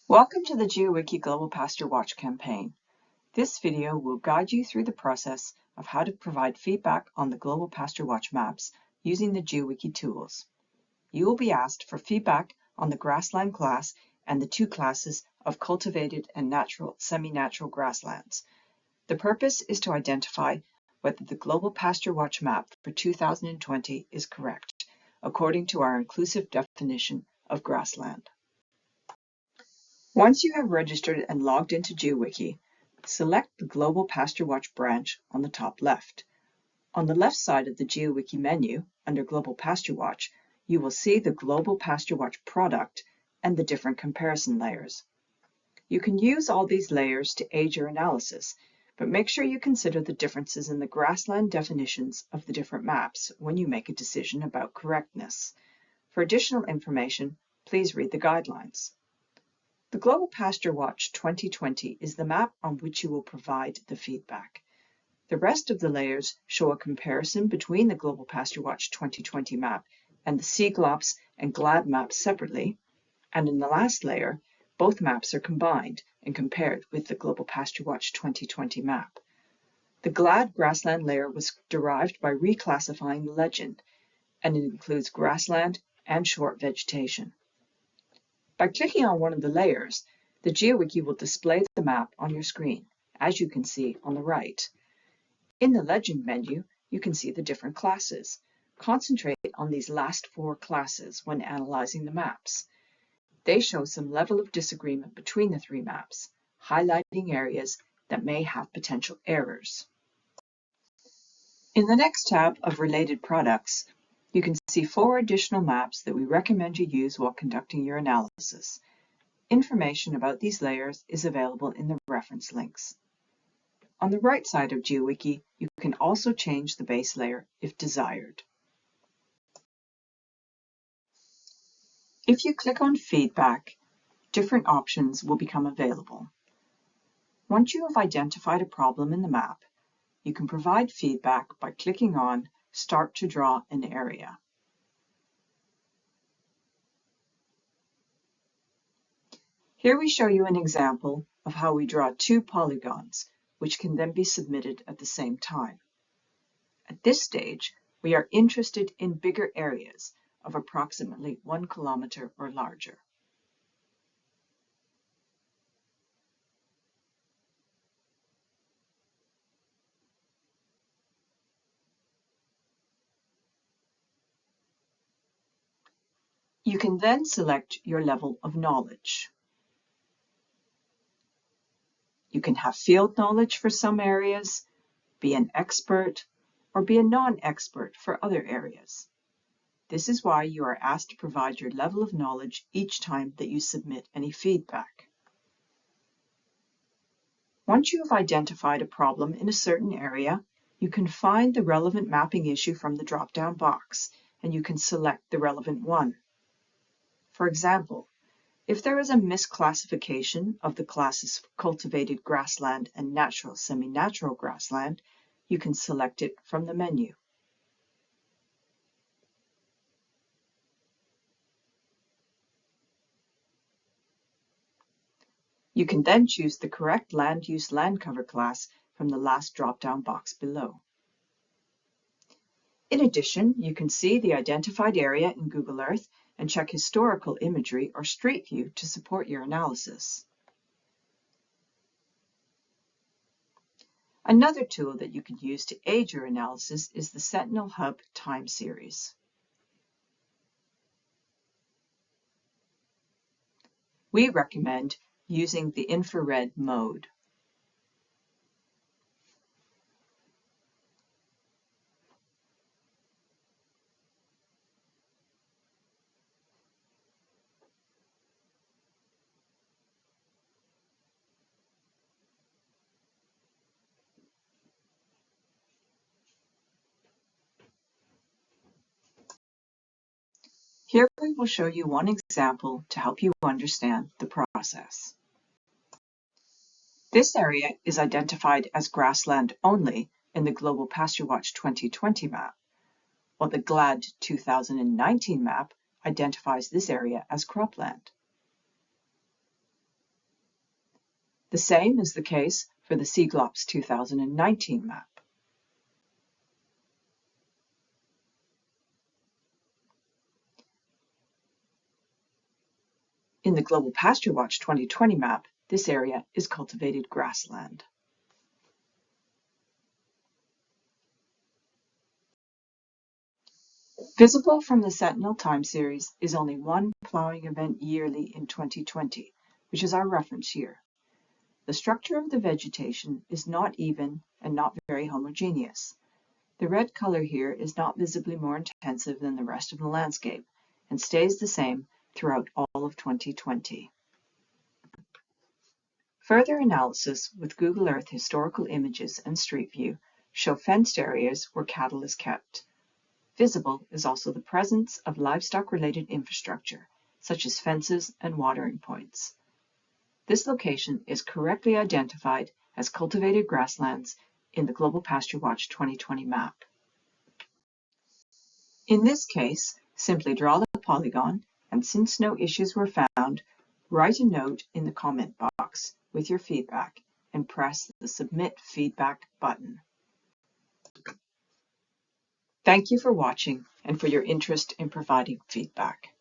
Welcome to the Geo-Wiki Global Pasture Watch campaign. This video will guide you through the process of how to provide feedback on the Global Pasture Watch maps using the Geo-Wiki tools. You will be asked for feedback on the grassland class and the two classes of cultivated and natural, semi-natural grasslands. The purpose is to identify whether the Global Pasture Watch map for 2020 is correct, according to our inclusive definition of grassland. Once you have registered and logged into Geo-Wiki, select the Global Pasture Watch branch on the top left. On the left side of the Geo-Wiki menu, under Global Pasture Watch, you will see the Global Pasture Watch product and the different comparison layers. You can use all these layers to aid your analysis, but make sure you consider the differences in the grassland definitions of the different maps when you make a decision about correctness. For additional information, please read the guidelines. The Global Pasture Watch 2020 is the map on which you will provide the feedback. The rest of the layers show a comparison between the Global Pasture Watch 2020 map and the CGLOPS and GLAD maps separately, and in the last layer, both maps are combined and compared with the Global Pasture Watch 2020 map. The GLAD grassland layer was derived by reclassifying the legend, and it includes grassland and short vegetation. By clicking on one of the layers, the Geo-Wiki will display the map on your screen, as you can see on the right. In the Legend menu, you can see the different classes. Concentrate on these last four classes when analyzing the maps. They show some level of disagreement between the three maps, highlighting areas that may have potential errors. In the next tab of Related Products, you can see 4 additional maps that we recommend you use while conducting your analysis. Information about these layers is available in the reference links. On the right side of Geo-Wiki, you can also change the base layer if desired. If you click on Feedback, different options will become available. Once you have identified a problem in the map, you can provide feedback by clicking on Start to draw an area. Here we show you an example of how we draw 2 polygons, which can then be submitted at the same time. At this stage, we are interested in bigger areas of approximately 1 kilometer or larger. You can then select your level of knowledge. You can have field knowledge for some areas, be an expert, or be a non-expert for other areas. This is why you are asked to provide your level of knowledge each time that you submit any feedback. Once you have identified a problem in a certain area, you can find the relevant mapping issue from the drop-down box, and you can select the relevant one. For example, if there is a misclassification of the classes cultivated grassland and natural semi-natural grassland, you can select it from the menu. You can then choose the correct land use land cover class from the last drop-down box below. In addition, you can see the identified area in Google Earth and check historical imagery or Street View to support your analysis. Another tool that you can use to aid your analysis is the Sentinel Hub time series. We recommend using the infrared mode. Here we will show you one example to help you understand the process. This area is identified as grassland only in the Global Pasture Watch 2020 map, while the GLAD 2019 map identifies this area as cropland. The same is the case for the CGLOPS 2019 map. In the Global Pasture Watch 2020 map, this area is cultivated grassland. Visible from the Sentinel time series is only one plowing event yearly in 2020, which is our reference year. The structure of the vegetation is not even and not very homogeneous. The red color here is not visibly more intensive than the rest of the landscape and stays the same throughout all of 2020. Further analysis with Google Earth historical images and Street View show fenced areas where cattle is kept. Visible is also the presence of livestock-related infrastructure, such as fences and watering points. This location is correctly identified as cultivated grasslands in the Global Pasture Watch 2020 map. In this case, simply draw the polygon, and since no issues were found, write a note in the comment box with your feedback and press the Submit Feedback button. Thank you for watching and for your interest in providing feedback.